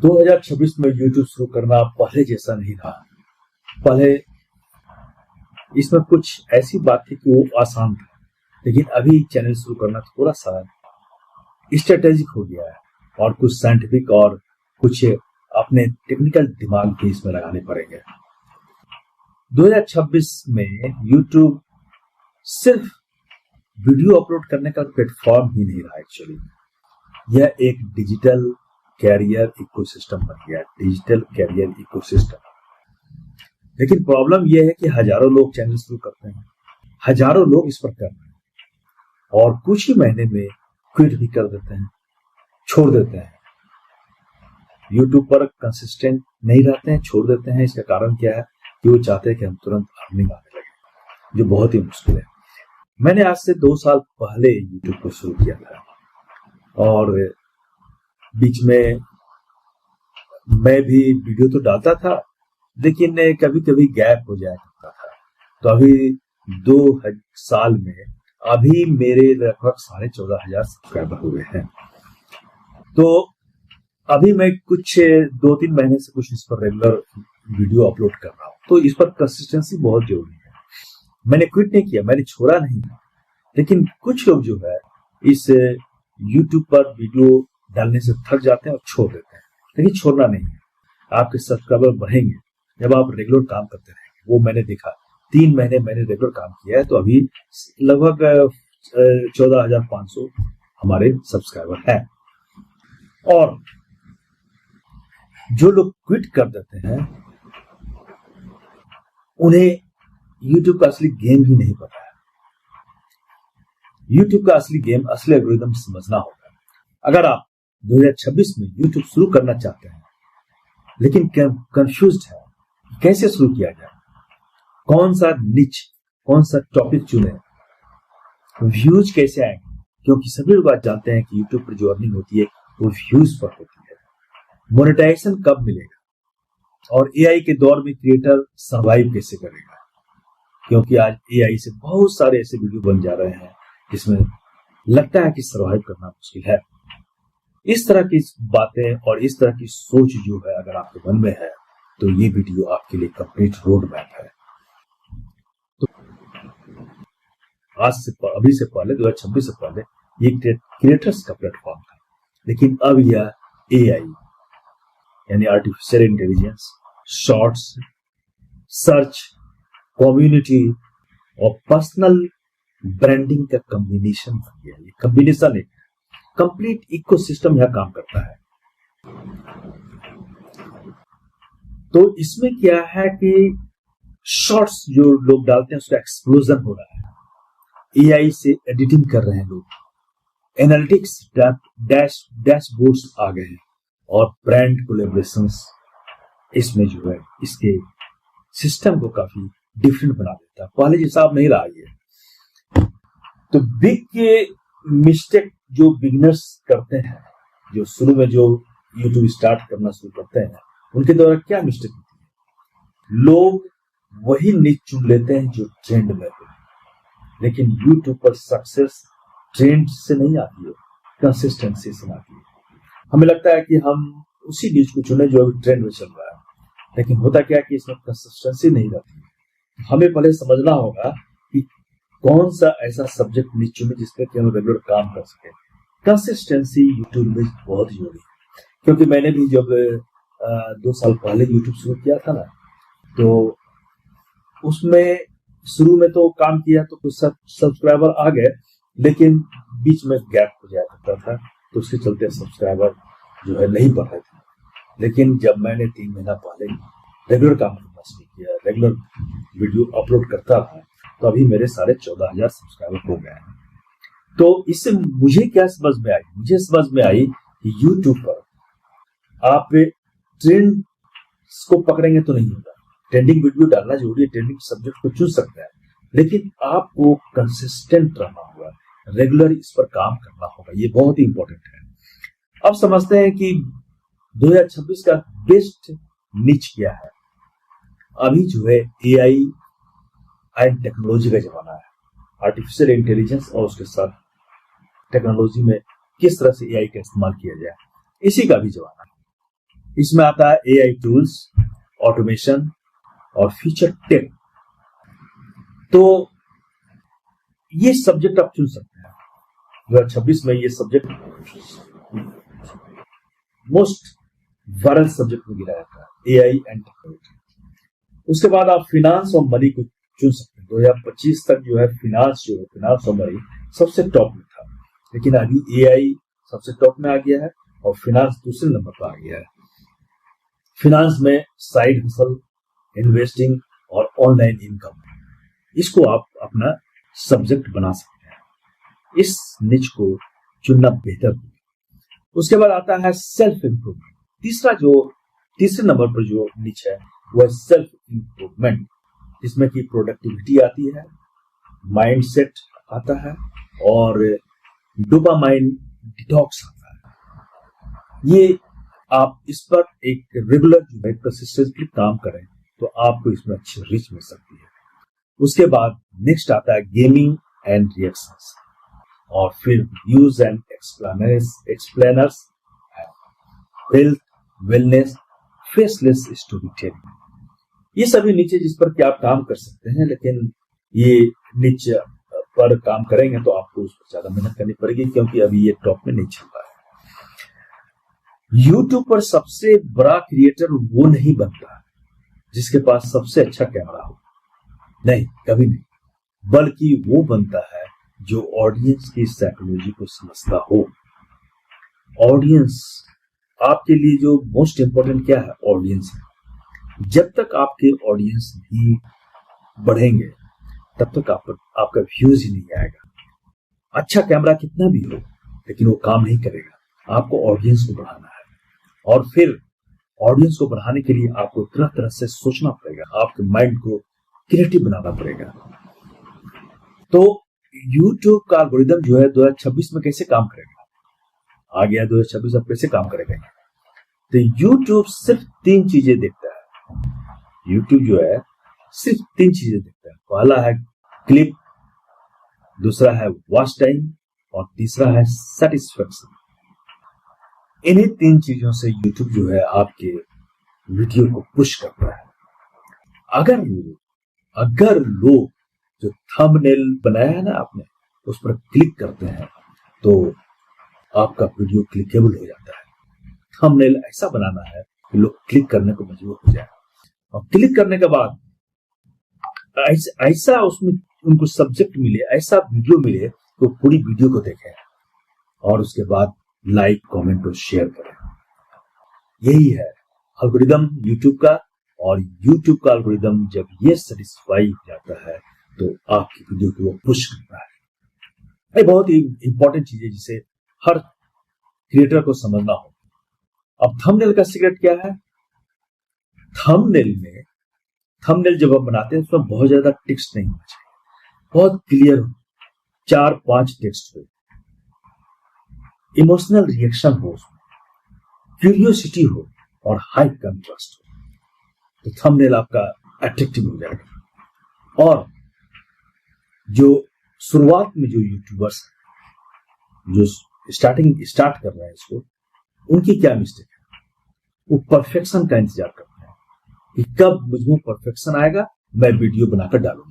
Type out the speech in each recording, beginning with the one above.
2026 में YouTube शुरू करना पहले जैसा नहीं रहा। पहले इसमें कुछ ऐसी बात थी कि वो आसान था, लेकिन अभी चैनल शुरू करना थोड़ा सा स्ट्रेटेजिक हो गया है और कुछ साइंटिफिक और कुछ अपने टेक्निकल दिमाग भी इसमें लगाने पड़ेंगे। 2026 में YouTube सिर्फ वीडियो अपलोड करने का प्लेटफॉर्म ही नहीं रहा। एक्चुअली यह एक डिजिटल कैरियर इकोसिस्टम बन गया, डिजिटल कैरियर इकोसिस्टम। लेकिन प्रॉब्लम यह है कि हजारों लोग चैनल शुरू करते हैं, हजारों लोग इस पर कर रहे हैं और कुछ ही महीने में क्विट भी कर देते हैं, छोड़ देते हैं। YouTube पर कंसिस्टेंट नहीं रहते हैं, छोड़ देते हैं। इसका कारण क्या है कि वो चाहते हैं कि हम तुरंत अर्निंग आने लगे, जो बहुत ही मुश्किल है। मैंने आज से 2 साल पहले YouTube को शुरू किया था और बीच में मैं भी वीडियो तो डालता था, लेकिन कभी कभी गैप हो जाया करता था। तो अभी 2 साल में अभी मेरे लगभग 14,500 सब्सक्राइबर हुए हैं। तो अभी मैं कुछ 2-3 महीने से कुछ इस पर रेगुलर वीडियो अपलोड कर रहा हूँ। तो इस पर कंसिस्टेंसी बहुत जरूरी है। मैंने क्विट नहीं किया, मैंने छोड़ा नहीं, लेकिन कुछ लोग जो है इस YouTube पर वीडियो डालने से थक जाते हैं और छोड़ देते हैं। लेकिन छोड़ना नहीं है, आपके सब्सक्राइबर बढ़ेंगे जब आप रेगुलर काम करते रहेंगे। वो मैंने देखा, 3 महीने मैंने रेगुलर काम किया है, तो अभी लगभग 14,500 हमारे सब्सक्राइबर हैं। और जो लोग क्विट कर देते हैं उन्हें YouTube का असली गेम ही नहीं पता है। YouTube का असली गेम, असली एल्गोरिथम समझना होगा। अगर आप 2026 में YouTube शुरू करना चाहते हैं लेकिन कंफ्यूज्ड है कैसे शुरू किया जाए, कौन सा निच, कौन सा टॉपिक चुने, व्यूज कैसे आएंगे, क्योंकि सभी लोग आज जानते हैं कि YouTube पर जो अर्निंग होती है वो व्यूज पर होती है। मोनेटाइजेशन कब मिलेगा और AI के दौर में क्रिएटर सर्वाइव कैसे करेगा, क्योंकि आज AI से बहुत सारे ऐसे वीडियो बन जा रहे हैं जिसमें लगता है कि सर्वाइव करना मुश्किल है। इस तरह की बातें और इस तरह की सोच जो है अगर आपके मन में है तो ये वीडियो आपके लिए कंप्लीट रोड मैप है। तो आज से अभी से पहले 2026 से पहले ये क्रिएटर्स का प्लेटफॉर्म था, लेकिन अब यह AI यानी artificial intelligence, shorts, search, community और पर्सनल ब्रांडिंग का कॉम्बिनेशन बन गया। ये कॉम्बिनेशन है, कंप्लीट इकोसिस्टम यहां काम करता है। तो इसमें क्या है कि शॉर्ट्स जो लोग डालते हैं उसका एक्सप्लोजन हो रहा है। AI से एडिटिंग कर रहे हैं लोग, एनालिटिक्स डैशबोर्ड्स आ गए हैं और ब्रांड कोलैबोरेशंस इसमें जो है इसके सिस्टम को काफी डिफरेंट बना देता है। पहले जैसा अब नहीं रहा ये। तो बिग मिस्टेक जो बिगिनर्स करते हैं, जो शुरू में जो YouTube स्टार्ट करना शुरू करते हैं, उनके द्वारा क्या मिस्टेक होती है, लोग वही निच चुन लेते हैं जो ट्रेंड में है। लेकिन YouTube पर सक्सेस ट्रेंड से नहीं आती है, कंसिस्टेंसी से आती है। हमें लगता है कि हम उसी निच को चुने जो अभी ट्रेंड में चल रहा है, लेकिन होता क्या है कि इसमें कंसिस्टेंसी नहीं रहती है। हमें पहले समझना होगा कि कौन सा ऐसा सब्जेक्ट निच चुने जिसपे कि हम रेगुलर काम कर सके। कंसिस्टेंसी YouTube में बहुत जरूरी है, क्योंकि मैंने भी जब 2 साल पहले YouTube शुरू किया था ना, तो उसमें शुरू में तो काम किया तो कुछ सब्सक्राइबर आ गए, लेकिन बीच में गैप हो जाया करता था, तो उसके चलते सब्सक्राइबर जो है नहीं बढ़ रहे थे। लेकिन जब मैंने 3 महीना पहले रेगुलर काम करना शुरू किया, रेगुलर वीडियो अपलोड करता था, तो अभी मेरे 14,500 सब्सक्राइबर हो गए हैं। तो इससे मुझे क्या समझ में आई, मुझे समझ में आई कि YouTube पर आप ट्रेंड को पकड़ेंगे तो नहीं होगा। ट्रेंडिंग वीडियो डालना जरूरी है, ट्रेंडिंग सब्जेक्ट को चुन सकते हैं, लेकिन आपको कंसिस्टेंट रहना होगा, रेगुलर इस पर काम करना होगा। ये बहुत ही इंपॉर्टेंट है। अब समझते हैं कि 2026 का बेस्ट निच क्या है। अभी जो है AI एंड टेक्नोलॉजी का जमाना है, आर्टिफिशियल इंटेलिजेंस और उसके साथ टेक्नोलॉजी में किस तरह से AI का इस्तेमाल किया जाए, इसी का भी जमाना है। इसमें आता है एआई टूल्स, ऑटोमेशन और फ्यूचर टेक। तो ये सब्जेक्ट आप चुन सकते हैं। 2026 में ये सब्जेक्ट मोस्ट वायरल सब्जेक्ट में गिराया था, एआई एंड टेक्नोलॉजी। उसके बाद आप फिनांस और मनी को चुन सकते हैं। 2025 तक जो है फिनांस और मनी सबसे टॉप में था, लेकिन अभी एआई सबसे टॉप में आ गया है और फिनांस दूसरे नंबर पर आ गया है। फिनांस में साइड हसल, इन्वेस्टिंग और ऑनलाइन इनकम, इसको आप अपना सब्जेक्ट बना सकते हैं। इस निच को चुनना बेहतर होगा। उसके बाद आता है सेल्फ इंप्रूवमेंट। तीसरे नंबर पर जो निच है वह सेल्फ इंप्रूवमेंट, जिसमें कि प्रोडक्टिविटी आती है, माइंडसेट आता है और डोपामाइन डिटॉक्स आता है। ये आप इस पर एक रेगुलर जो है कंसिस्टेंटली काम करें तो आपको इसमें अच्छी रीच मिल सकती है। उसके बाद नेक्स्ट आता है गेमिंग एंड रिएक्शंस, और फिर views and explainers, health, wellness, faceless story telling. ये सभी नीचे जिस पर कि आप काम कर सकते हैं, लेकिन ये नीचे पर काम करेंगे तो आपको उस पर ज्यादा मेहनत करनी पड़ेगी, क्योंकि अभी ये टॉप में नहीं चल रहा है। यूट्यूब पर सबसे बड़ा क्रिएटर वो नहीं बनता जिसके पास सबसे अच्छा कैमरा हो, नहीं, कभी नहीं, बल्कि वो बनता है जो ऑडियंस की साइकोलॉजी को समझता हो। ऑडियंस आपके लिए जो मोस्ट इंपॉर्टेंट क्या है, ऑडियंस है। जब तक आपके ऑडियंस नहीं बढ़ेंगे तब तक आपका व्यूज ही नहीं आएगा। अच्छा कैमरा कितना भी हो लेकिन वो काम नहीं करेगा। आपको ऑडियंस को बढ़ाना है, और फिर ऑडियंस को बढ़ाने के लिए आपको तरह तरह से सोचना पड़ेगा, आपके माइंड को क्रिएटिव बनाना पड़ेगा। तो YouTube का एल्गोरिदम जो है 2026 में कैसे काम करेगा, आ गया 2026 अब कैसे काम करेगा। तो YouTube सिर्फ 3 चीजें देखता है। YouTube जो है सिर्फ 3 चीजें देखता है। पहला है क्लिक, दूसरा है वॉच टाइम और तीसरा है सेटिस्फेक्शन। इन्हीं 3 चीजों से YouTube जो है आपके वीडियो को पुश करता है। अगर लोग जो थंबनेल बनाया है ना आपने, उस पर क्लिक करते हैं तो आपका वीडियो क्लिकेबल हो जाता है। थंबनेल ऐसा बनाना है कि लोग क्लिक करने को मजबूर हो जाए, और क्लिक करने के बाद ऐसा उसमें उनको सब्जेक्ट मिले, ऐसा वीडियो मिले तो पूरी वीडियो को देखें और उसके बाद लाइक, कमेंट और शेयर करें। यही है एल्गोरिदम YouTube का, और YouTube का एल्गोरिदम जब ये सेटिस्फाई हो जाता है तो आपकी वीडियो को वो पुश करता है। ये बहुत ही इंपॉर्टेंट चीज है जिसे हर क्रिएटर को समझना हो। अब थंबनेल का सीक्रेट क्या है? थंबनेल जब आप बनाते हैं उसमें बहुत ज्यादा टेक्स्ट नहीं होना चाहिए, बहुत क्लियर हो, 4-5 टेक्स्ट हो, इमोशनल रिएक्शन हो, क्यूरियोसिटी हो और हाई कंट्रास्ट हो, तो थंबनेल आपका अट्रैक्टिव हो जाएगा। और जो शुरुआत में जो यूट्यूबर्स जो स्टार्ट कर रहे हैं इसको, उनकी क्या मिस्टेक है? वो परफेक्शन का इंतजार करते हैं कि कब मुझमें परफेक्शन आएगा मैं वीडियो बनाकर डालूंगा।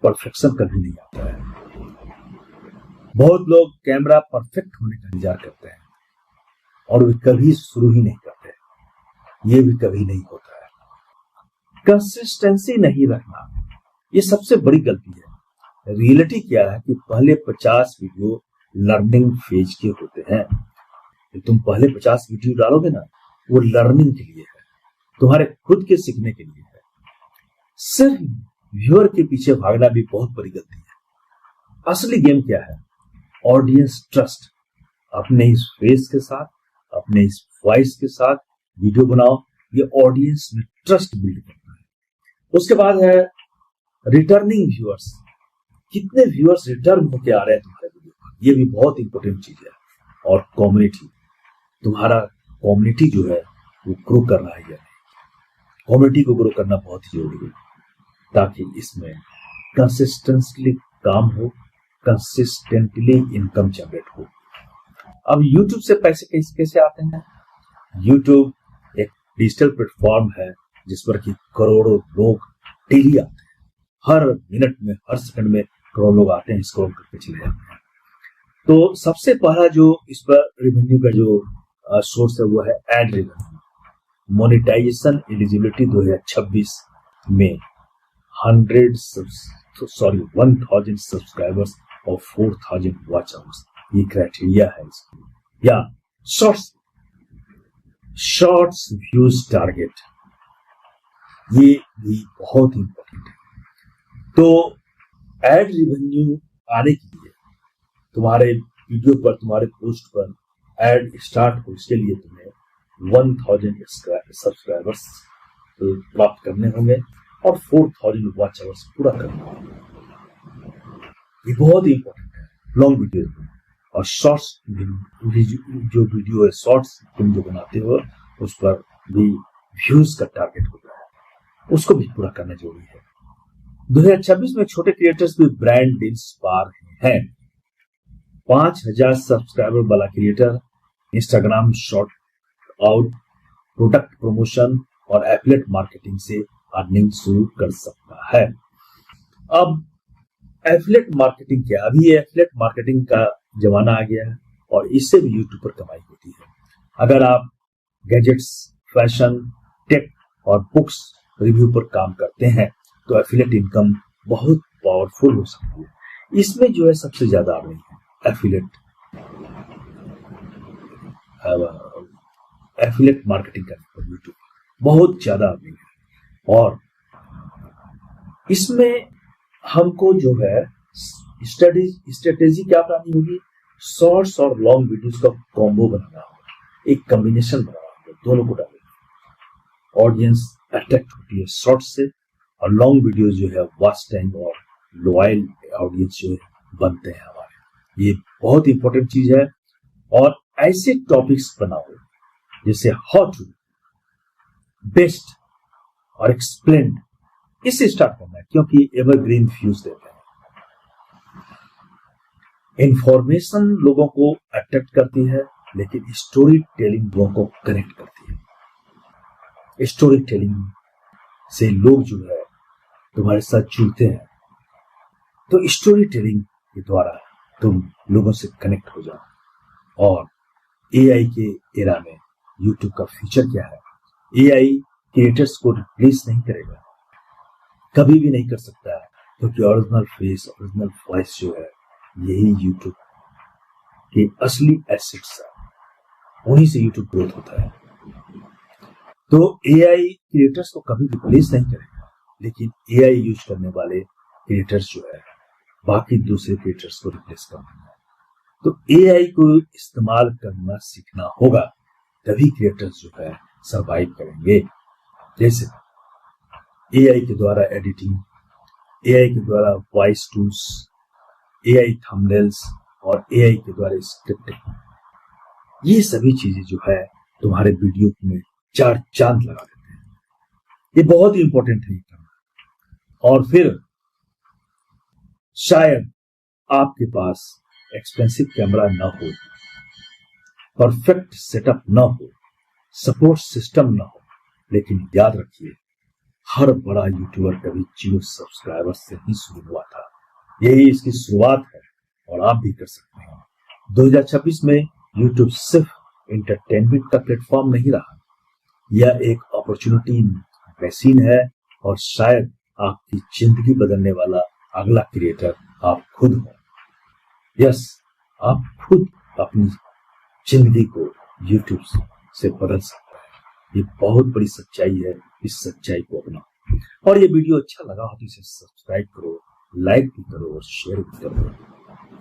परफेक्शन कभी नहीं आता है। बहुत लोग कैमरा परफेक्ट होने का इंतजार करते हैं और वे कभी शुरू ही नहीं करते, ये भी कभी नहीं होता है। कंसिस्टेंसी नहीं रखना, ये सबसे बड़ी गलती है। रियलिटी क्या है कि पहले 50 वीडियो लर्निंग फेज के होते हैं। तो तुम पहले 50 वीडियो डालोगे ना, वो लर्निंग के लिए है, तुम्हारे खुद के सीखने के लिए है। सिर्फ व्यूअर के पीछे भागना भी बहुत बड़ी गलती है। असली गेम क्या है? Audience trust. अपने इस फेस के साथ, अपने इस वॉइस के साथ वीडियो बनाओ, ये ऑडियंस में ट्रस्ट बिल्ड करना है। उसके बाद है रिटर्निंग व्यूअर्स। कितने व्यूअर्स रिटर्न होके आ रहे हैं तुम्हारे वीडियो पर, ये भी बहुत इंपॉर्टेंट चीज है। और कम्युनिटी, तुम्हारा कम्युनिटी जो है वो ग्रो कर रहा है या नहीं। कम्युनिटी को ग्रो करना बहुत ही जरूरी है ताकि इसमें कंसिस्टेंटली काम हो, कंसिस्टेंटली इनकम जनरेट हो। अब YouTube से पैसे कैसे आते हैं? यूट्यूब एक डिजिटल प्लेटफॉर्म है जिस पर कि करोड़ों लोग डेली आते हैं, हर मिनट में हर सेकंड में करोड़ों लोग आते हैं, स्क्रॉल करके चले जाते हैं। तो सबसे पहला जो इस पर रेवेन्यू का जो सोर्स है वो है एड रेवेन्यू। मोनेटाइजेशन एलिजिबिलिटी 2026 में 1000 सब्सक्राइबर्स और 4000 वॉच आवर्स, ये क्राइटेरिया है इसके। या शॉर्ट्स व्यूज टारगेट, ये भी बहुत इंपॉर्टेंट है। तो एड रेवेन्यू आने के लिए तुम्हारे वीडियो पर, तुम्हारे पोस्ट पर एड स्टार्ट हो, इसके लिए तुम्हें 1000 सब्सक्राइबर्स प्राप्त करने होंगे और 4000 वॉच आवर्स पूरा करना होगा। ये बहुत ही इंपॉर्टेंट है लॉन्ग वीडियो में। और शॉर्ट्स जो वीडियो है, शॉर्ट्स तुम जो बनाते हो उस पर भी व्यूज का टारगेट होता है, उसको भी पूरा करना जरूरी है। 2026 में छोटे क्रिएटर्स भी ब्रांड डील्स पा रहे हैं। 5000 सब्सक्राइबर वाला creator Instagram short out, product promotion और एफिलिएट मार्केटिंग से अर्निंग शुरू कर सकता है। अब एफिलिएट मार्केटिंग क्या? अभी एफिलिएट मार्केटिंग का जमाना आ गया है और इससे भी यूट्यूब पर कमाई होती है। अगर आप गैजेट्स, फैशन, टेक और बुक्स रिव्यू पर काम करते हैं तो एफिलिएट इनकम बहुत पावरफुल हो सकती है। इसमें जो है सबसे ज्यादा आ रही है एफिलिएट मार्केटिंग करने पर यूट्यूब बहुत ज्यादा आ रही है। और इसमें हमको जो है स्ट्रेटेजी क्या बनानी होगी? शॉर्ट्स और लॉन्ग वीडियोस का कॉम्बो बनाना होगा, एक कॉम्बिनेशन बनाना होगा, दोनों को डालेंगे। ऑडियंस अट्रैक्ट होती है शॉर्ट्स से और लॉन्ग वीडियोस जो है वॉच टाइम और लॉयल ऑडियंस जो है बनते हैं हमारे। ये बहुत इंपॉर्टेंट चीज है। और ऐसे टॉपिक्स बनाओ जैसे हाउ टू, बेस्ट और एक्सप्लेन, इससे स्टार्ट करना है क्योंकि एवरग्रीन व्यूज देते हैं। इंफॉर्मेशन लोगों को अट्रैक्ट करती है लेकिन स्टोरी टेलिंग लोगों को कनेक्ट करती है। स्टोरी टेलिंग से लोग जो है तुम्हारे साथ जुड़ते हैं। तो स्टोरी टेलिंग के द्वारा तुम लोगों से कनेक्ट हो जाओ। और एआई के एरा में यूट्यूब का फ्यूचर क्या है? एआई क्रिएटर्स को रिप्लेस नहीं करेगा, कभी भी नहीं कर सकता है, क्योंकि ओरिजिनल फेस, ओरिजिनल वॉइस जो है यही यूट्यूब के असली एसेट्स है, उन्हीं से यूट्यूब ग्रोथ होता है। तो एआई क्रिएटर्स को कभी रिप्लेस नहीं करेगा, लेकिन एआई यूज करने वाले क्रिएटर्स जो है बाकी दूसरे क्रिएटर्स को रिप्लेस कर देंगे। तो एआई को इस्तेमाल करना सीखना होगा, तभी क्रिएटर्स जो है सरवाइव करेंगे। जैसे एआई के द्वारा एडिटिंग, एआई के द्वारा वॉइस टूल्स, एआई थंबनेल्स और एआई के द्वारा स्क्रिप्टिंग, ये सभी चीजें जो है तुम्हारे वीडियो में चार चांद लगा देते हैं। ये बहुत ही इंपॉर्टेंट है करना। और फिर शायद आपके पास एक्सपेंसिव कैमरा ना हो, परफेक्ट सेटअप ना हो, सपोर्ट सिस्टम ना हो, लेकिन याद रखिए हर बड़ा यूट्यूबर कभी 0 सब्सक्राइबर से ही शुरू हुआ था। यही इसकी शुरुआत है और आप भी कर सकते हैं। 2026 में यूट्यूब सिर्फ एंटरटेनमेंट का प्लेटफॉर्म नहीं रहा, यह एक अपॉर्चुनिटी मशीन है और शायद आपकी जिंदगी बदलने वाला अगला क्रिएटर आप खुद हो। यस, आप खुद अपनी जिंदगी को यूट्यूब से बदल सकते हैं। ये बहुत बड़ी सच्चाई है, इस सच्चाई को अपनाओ। और ये वीडियो अच्छा लगा हो तो इसे सब्सक्राइब करो, लाइक भी करो और शेयर भी करो।